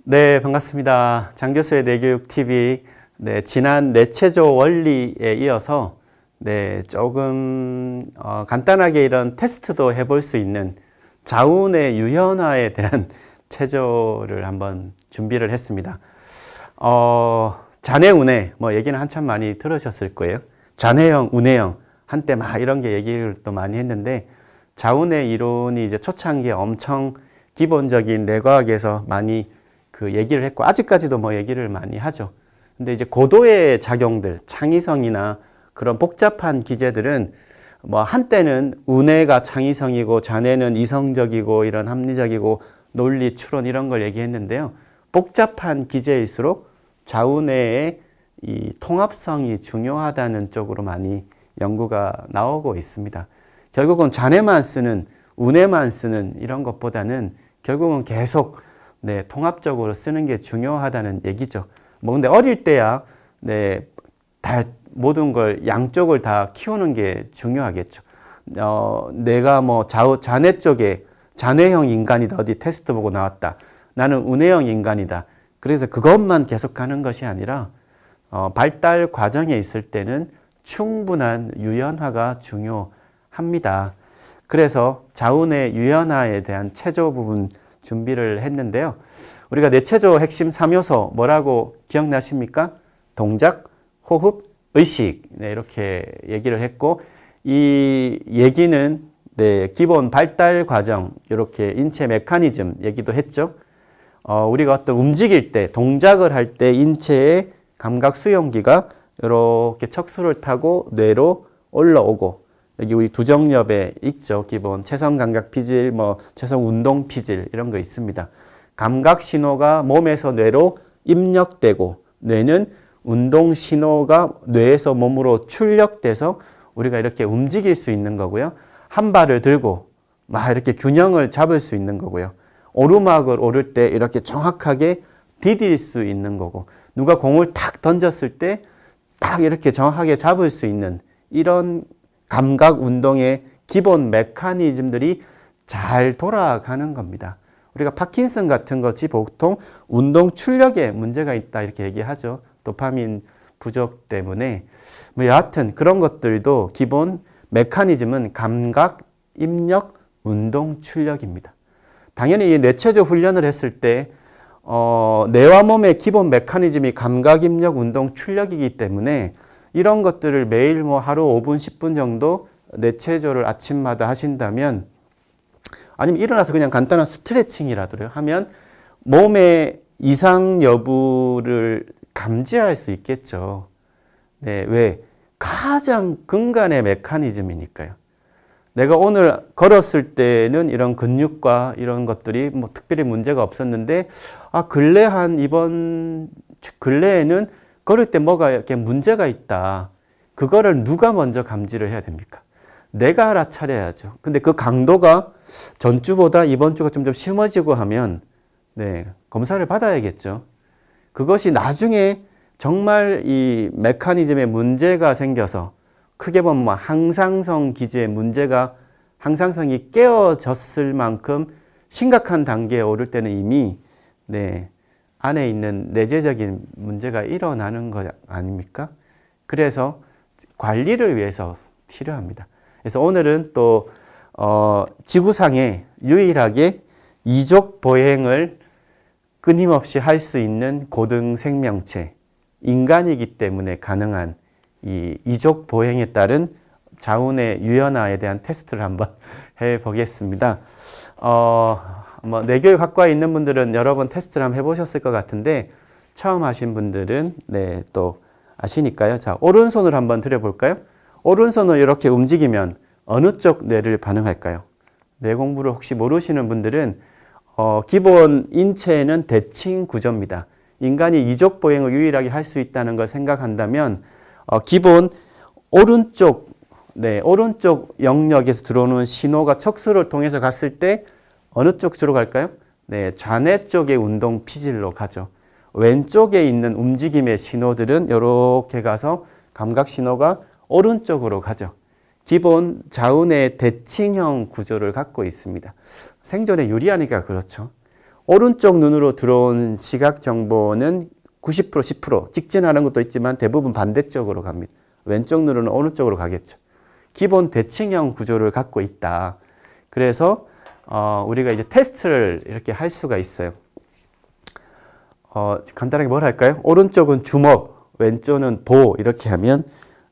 네, 반갑습니다. 장 교수의 뇌교육TV. 네, 지난 뇌체조 원리에 이어서 조금 간단하게 이런 테스트도 해볼 수 있는 자운의 유연화에 대한 체조를 한번 준비를 했습니다. 잔해, 운해, 얘기는 한참 많이 들으셨을 거예요. 잔해형, 운해형, 한때 막 이런 게 얘기를 또 많이 했는데, 자운의 이론이 이제 초창기에 엄청 기본적인 뇌과학에서 많이 그 얘기를 했고, 아직까지도 얘기를 많이 하죠. 근데 이제 고도의 작용들, 창의성이나 그런 복잡한 기제들은 한때는 운해가 창의성이고 잔해는 이성적이고 이런 합리적이고 논리, 추론 이런 걸 얘기했는데요. 복잡한 기제일수록 자운해의 이 통합성이 중요하다는 쪽으로 많이 연구가 나오고 있습니다. 결국은 잔해만 쓰는, 운해만 쓰는 이런 것보다는 결국은 계속 통합적으로 쓰는 게 중요하다는 얘기죠. 근데 어릴 때야, 모든 걸, 양쪽을 다 키우는 게 중요하겠죠. 내가 잔해 쪽에, 잔해형 인간이다. 어디 테스트 보고 나왔다. 나는 운해형 인간이다. 그래서 그것만 계속 가는 것이 아니라, 발달 과정에 있을 때는 충분한 유연화가 중요합니다. 그래서 자운의 유연화에 대한 체조 부분 준비를 했는데요. 우리가 뇌체조 핵심 3요소 뭐라고 기억나십니까? 동작, 호흡, 의식. 이렇게 얘기를 했고, 이 얘기는 기본 발달 과정, 이렇게 인체 메커니즘 얘기도 했죠. 우리가 어떤 움직일 때, 동작을 할 때 인체의 감각 수용기가 이렇게 척수를 타고 뇌로 올라오고, 여기 우리 두정엽에 있죠. 기본 체성 감각 피질, 체성 운동 피질 이런 거 있습니다. 감각 신호가 몸에서 뇌로 입력되고, 뇌는 운동 신호가 뇌에서 몸으로 출력돼서 우리가 이렇게 움직일 수 있는 거고요. 한 발을 들고 이렇게 균형을 잡을 수 있는 거고요. 오르막을 오를 때 이렇게 정확하게 디딜 수 있는 거고, 누가 공을 탁 던졌을 때 딱 이렇게 정확하게 잡을 수 있는 이런 감각 운동의 기본 메커니즘들이 잘 돌아가는 겁니다. 우리가 파킨슨 같은 것이 보통 운동 출력에 문제가 있다 이렇게 얘기하죠. 도파민 부족 때문에. 여하튼 그런 것들도 기본 메커니즘은 감각, 입력, 운동 출력입니다. 당연히 이 뇌체조 훈련을 했을 때 뇌와 몸의 기본 메커니즘이 감각, 입력, 운동, 출력이기 때문에 이런 것들을 매일 하루 5분, 10분 정도 뇌체조를 아침마다 하신다면, 아니면 일어나서 그냥 간단한 스트레칭이라도 하면 몸의 이상 여부를 감지할 수 있겠죠. 왜? 가장 근간의 메커니즘이니까요. 내가 오늘 걸었을 때는 이런 근육과 이런 것들이 특별히 문제가 없었는데, 이번 근래에는 걸을 때 뭐가 이렇게 문제가 있다. 그거를 누가 먼저 감지를 해야 됩니까? 내가 알아차려야죠. 근데 그 강도가 전주보다 이번 주가 좀 심해지고 하면, 검사를 받아야겠죠. 그것이 나중에 정말 이 메커니즘에 문제가 생겨서 크게 보면 항상성 기제에 문제가, 항상성이 깨어졌을 만큼 심각한 단계에 오를 때는 이미 안에 있는 내재적인 문제가 일어나는 것 아닙니까? 그래서 관리를 위해서 필요합니다. 그래서 오늘은 또 지구상에 유일하게 이족 보행을 끊임없이 할 수 있는 고등 생명체, 인간이기 때문에 가능한 이 이족 보행에 따른 자운의 유연화에 대한 테스트를 한번 해보겠습니다. 뇌교육학과에 있는 분들은 여러 번 테스트를 한번 해보셨을 것 같은데, 처음 하신 분들은 또 아시니까요. 자, 오른손을 한번 들여볼까요? 오른손을 이렇게 움직이면 어느 쪽 뇌를 반응할까요? 뇌 공부를 혹시 모르시는 분들은 기본 인체에는 대칭 구조입니다. 인간이 이족 보행을 유일하게 할 수 있다는 걸 생각한다면 기본 오른쪽 영역에서 들어오는 신호가 척수를 통해서 갔을 때 어느 쪽 주로 갈까요? 잔해 쪽의 운동 피질로 가죠. 왼쪽에 있는 움직임의 신호들은 이렇게 가서 감각 신호가 오른쪽으로 가죠. 기본 자운의 대칭형 구조를 갖고 있습니다. 생존에 유리하니까 그렇죠. 오른쪽 눈으로 들어온 시각 정보는 90%, 10% 직진하는 것도 있지만 대부분 반대쪽으로 갑니다. 왼쪽 눈으로는 오른쪽으로 가겠죠. 기본 대칭형 구조를 갖고 있다. 그래서 우리가 이제 테스트를 이렇게 할 수가 있어요. 간단하게 뭘 할까요? 오른쪽은 주먹, 왼쪽은 보 이렇게 하면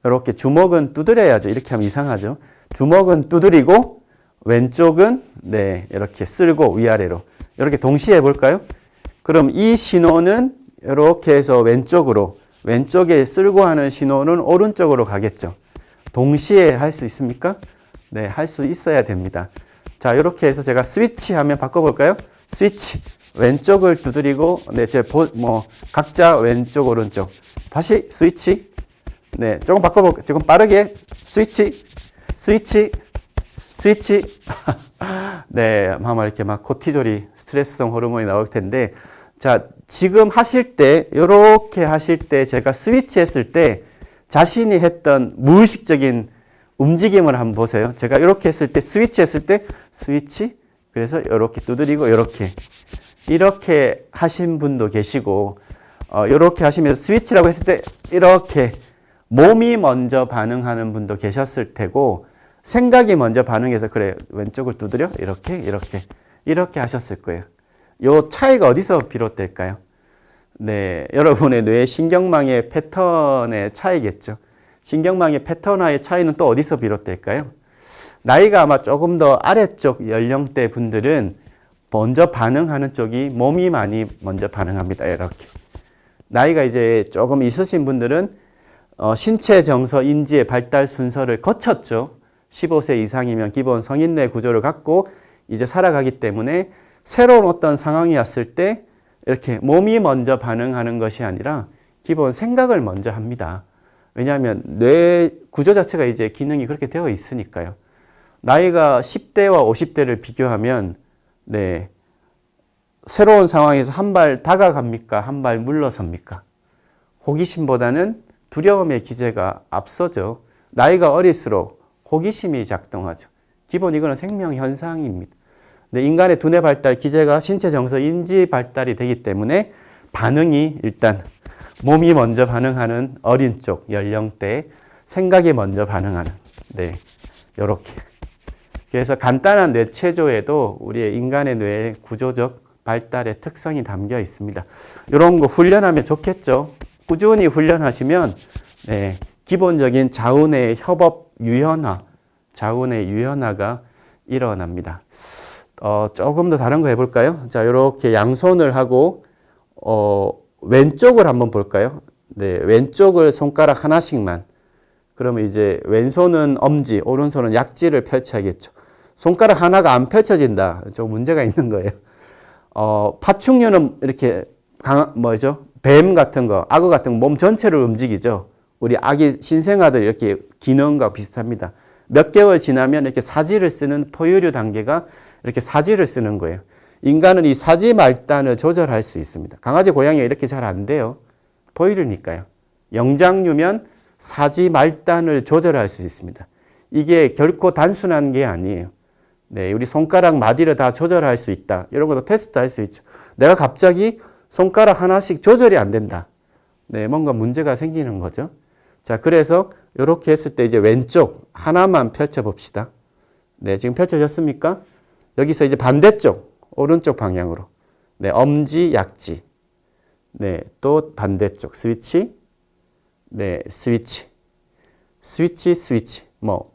이렇게 주먹은 두드려야죠. 이렇게 하면 이상하죠. 주먹은 두드리고 왼쪽은 네 이렇게 쓸고 위아래로 이렇게 동시에 해볼까요? 그럼 이 신호는 이렇게 해서 왼쪽에 쓸고 하는 신호는 오른쪽으로 가겠죠. 동시에 할 수 있습니까? 네, 할 수 있어야 됩니다. 자, 이렇게 해서 제가 스위치 하면 바꿔볼까요? 스위치. 왼쪽을 두드리고, 네, 각자 왼쪽, 오른쪽. 다시 스위치. 네, 조금 바꿔볼까요? 조금 빠르게. 스위치. 스위치. 스위치. 네, 아마 이렇게 막 코티졸이 스트레스성 호르몬이 나올 텐데, 자, 지금 하실 때, 이렇게 하실 때, 제가 스위치 했을 때, 자신이 했던 무의식적인 움직임을 한번 보세요. 제가 이렇게 했을 때, 스위치 했을 때, 스위치, 그래서 이렇게 두드리고, 이렇게 하신 분도 계시고, 이렇게 하시면서 스위치라고 했을 때, 이렇게 몸이 먼저 반응하는 분도 계셨을 테고, 생각이 먼저 반응해서, 그래, 왼쪽을 두드려? 이렇게 하셨을 거예요. 요 차이가 어디서 비롯될까요? 네, 여러분의 뇌 신경망의 패턴의 차이겠죠. 신경망의 패턴화의 차이는 또 어디서 비롯될까요? 나이가 아마 조금 더 아래쪽 연령대 분들은 먼저 반응하는 쪽이 몸이 많이 먼저 반응합니다. 이렇게. 나이가 이제 조금 있으신 분들은 신체 정서 인지의 발달 순서를 거쳤죠. 15세 이상이면 기본 성인뇌 구조를 갖고 이제 살아가기 때문에 새로운 어떤 상황이 왔을 때 이렇게 몸이 먼저 반응하는 것이 아니라 기본 생각을 먼저 합니다. 왜냐하면 뇌 구조 자체가 이제 기능이 그렇게 되어 있으니까요. 나이가 10대와 50대를 비교하면 네, 새로운 상황에서 한 발 다가갑니까? 한 발 물러섭니까? 호기심보다는 두려움의 기제가 앞서죠. 나이가 어릴수록 호기심이 작동하죠. 기본 이거는 생명 현상입니다. 네, 인간의 두뇌 발달 기제가 신체 정서 인지 발달이 되기 때문에 반응이 일단 몸이 먼저 반응하는 어린 쪽 연령대, 생각이 먼저 반응하는 네, 요렇게. 그래서 간단한 뇌체조에도 우리의 인간의 뇌의 구조적 발달의 특성이 담겨 있습니다. 이런 거 훈련하면 좋겠죠. 꾸준히 훈련하시면 네, 기본적인 좌우뇌의 협업 유연화, 좌우뇌 유연화가 일어납니다. 조금 더 다른 거 해볼까요? 자, 이렇게 양손을 하고, 왼쪽을 한번 볼까요? 네, 왼쪽을 손가락 하나씩만. 그러면 이제 왼손은 엄지, 오른손은 약지를 펼쳐야겠죠. 손가락 하나가 안 펼쳐진다. 좀 문제가 있는 거예요. 파충류는 이렇게 뱀 같은 거, 악어 같은 거 몸 전체를 움직이죠. 우리 아기 신생아들 이렇게 기능과 비슷합니다. 몇 개월 지나면 이렇게 사지를 쓰는 포유류 단계가 이렇게 사지를 쓰는 거예요. 인간은 이 사지 말단을 조절할 수 있습니다. 강아지, 고양이가 이렇게 잘 안 돼요. 포유류니까요. 영장류면 사지 말단을 조절할 수 있습니다. 이게 결코 단순한 게 아니에요. 네, 우리 손가락 마디를 다 조절할 수 있다. 이런 것도 테스트할 수 있죠. 내가 갑자기 손가락 하나씩 조절이 안 된다. 네, 뭔가 문제가 생기는 거죠. 자, 그래서 이렇게 했을 때 이제 왼쪽 하나만 펼쳐 봅시다. 네, 지금 펼쳐졌습니까? 여기서 이제 반대쪽, 오른쪽 방향으로. 네, 엄지, 약지. 네, 또 반대쪽, 스위치. 네, 스위치. 스위치, 스위치.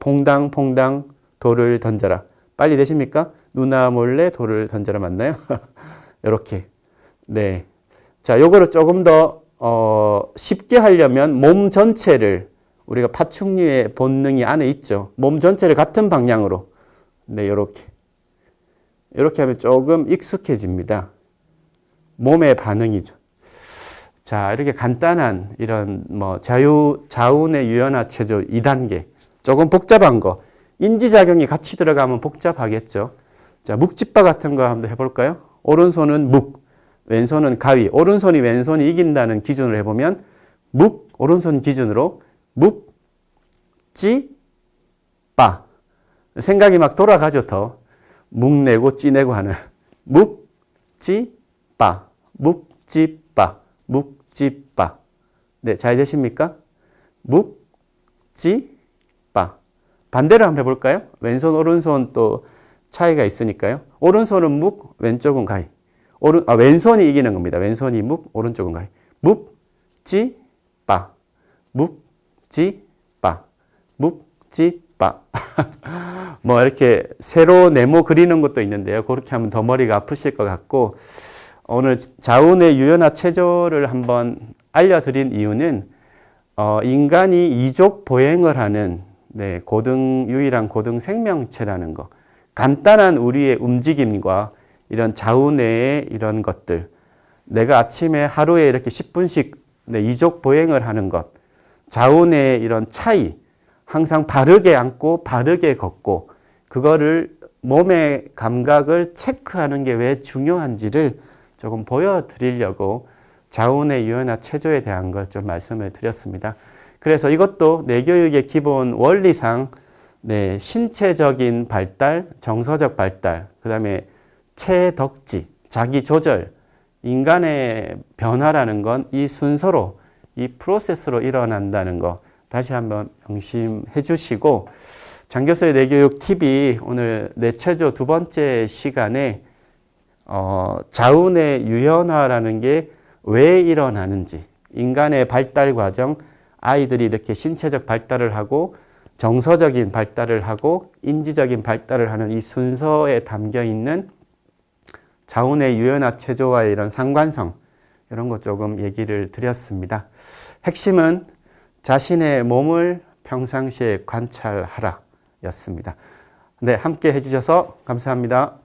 퐁당, 퐁당, 돌을 던져라. 빨리 되십니까? 누나 몰래 돌을 던져라 맞나요? 이렇게. 네. 자, 요거를 조금 더, 쉽게 하려면 몸 전체를, 우리가 파충류의 본능이 안에 있죠. 몸 전체를 같은 방향으로. 네, 요렇게. 이렇게 하면 조금 익숙해집니다. 몸의 반응이죠. 자, 이렇게 간단한 이런 좌우뇌 유연화 체조 2단계. 조금 복잡한 거. 인지작용이 같이 들어가면 복잡하겠죠. 자, 묵찌빠 같은 거 한번 해볼까요? 오른손은 묵, 왼손은 가위. 오른손이 왼손이 이긴다는 기준을 해보면 묵, 오른손 기준으로 묵, 찌, 빠. 생각이 막 돌아가죠, 더. 묵내고 찌내고 하는 묵, 찌, 묵찌빠, 묵찌빠, 묵찌빠. 네, 잘 되십니까? 묵찌빠. 반대로 한번 해볼까요? 왼손, 오른손 또 차이가 있으니까요. 오른손은 묵, 왼쪽은 가위. 왼손이 이기는 겁니다. 왼손이 묵, 오른쪽은 가위. 묵찌빠, 묵찌빠, 묵찌빠. 뭐 이렇게 세로 네모 그리는 것도 있는데요. 그렇게 하면 더 머리가 아프실 것 같고, 오늘 자운의 유연화 체조를 한번 알려드린 이유는 인간이 이족 보행을 하는 유일한 고등 생명체라는 거, 간단한 우리의 움직임과 이런 자운의 이런 것들, 내가 아침에 하루에 이렇게 10분씩 이족 보행을 하는 것, 자운의 이런 차이, 항상 바르게 앉고 바르게 걷고 그거를 몸의 감각을 체크하는 게 왜 중요한지를 조금 보여드리려고 자운의 유연화 체조에 대한 걸 좀 말씀을 드렸습니다. 그래서 이것도 뇌교육의 기본 원리상 신체적인 발달, 정서적 발달, 그 다음에 체덕지, 자기 조절, 인간의 변화라는 건 이 순서로, 이 프로세스로 일어난다는 거 다시 한번 명심해 주시고, 장 교수의 뇌교육 TV 오늘 뇌체조 두 번째 시간에 자운의 유연화라는 게 왜 일어나는지, 인간의 발달 과정, 아이들이 이렇게 신체적 발달을 하고 정서적인 발달을 하고 인지적인 발달을 하는 이 순서에 담겨 있는 자운의 유연화 체조와의 이런 상관성, 이런 것 조금 얘기를 드렸습니다. 핵심은 자신의 몸을 평상시에 관찰하라 였습니다. 네, 함께 해주셔서 감사합니다.